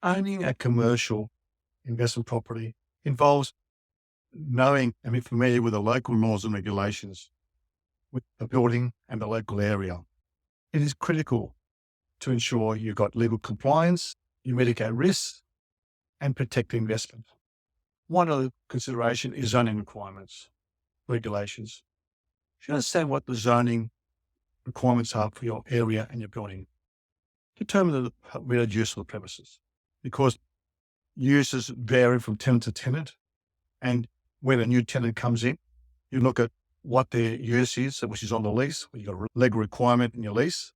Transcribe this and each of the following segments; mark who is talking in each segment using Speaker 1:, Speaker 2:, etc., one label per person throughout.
Speaker 1: Owning a commercial investment property involves knowing and being familiar with the local laws and regulations with the building and the local area. It is critical to ensure you've got legal compliance, you mitigate risks, and protect the investment. One other consideration is zoning requirements, regulations. You should understand what the zoning requirements are for your area and your building. Determine the permitted use of the premises, because uses vary from tenant to tenant. And when a new tenant comes in, you look at what their use is, which is on the lease, you've got a legal requirement in your lease,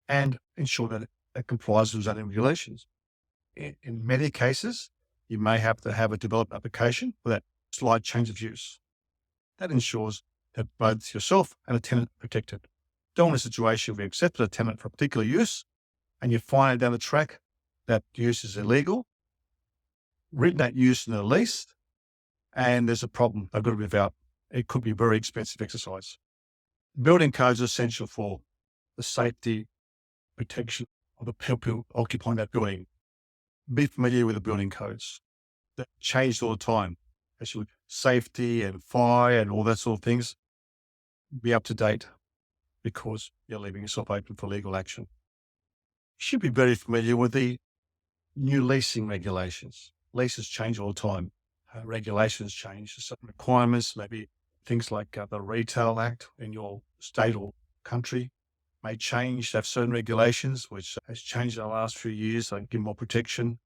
Speaker 1: and ensure that it complies with zoning regulations. In many cases, you may have to have a developed application for that slight change of use. That ensures that both yourself and a tenant are protected. Don't want a situation where you accept a tenant for a particular use and you find down the track that use is illegal, written that use in the lease, and there's a problem. They've got to move out. It could be a very expensive exercise. Building codes are essential for the safety, protection of the people occupying that building. Be familiar with the building codes that change all the time, especially safety and fire and all that sort of things. Be up to date because you're leaving yourself open for legal action. You should be very familiar with the new leasing regulations. Leases change all the time. Regulations change, certain requirements, maybe things like the Retail Act in your state or country may change. They have certain regulations which has changed in the last few years and give more protection.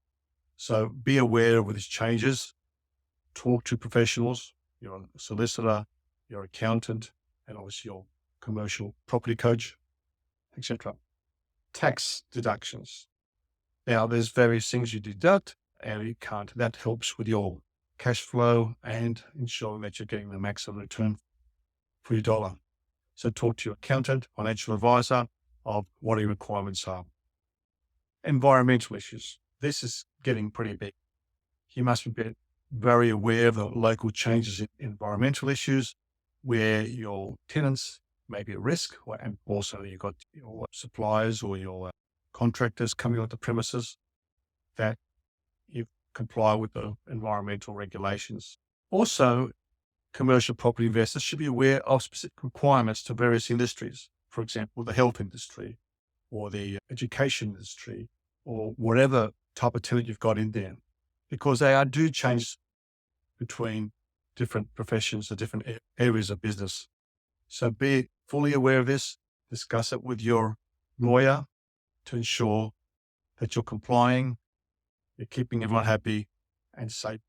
Speaker 1: So be aware of these changes. Talk to professionals, your solicitor, your accountant, and obviously your commercial property coach, etc. Tax deductions. Now, there's various things you deduct and you can't. That helps with your cash flow and ensuring that you're getting the maximum return for your dollar. So talk to your accountant, financial advisor of what your requirements are. Environmental issues. This is getting pretty big. You must be very aware of the local changes in environmental issues where your tenants may be at risk, and also you've got your suppliers or your contractors coming onto the premises, that you comply with the environmental regulations. Also, commercial property investors should be aware of specific requirements to various industries. For example, the health industry or the education industry or whatever type of tenant you've got in there, because they do change between different professions or different areas of business. So be fully aware of this, discuss it with your lawyer to ensure that you're complying, you're keeping everyone happy and safe.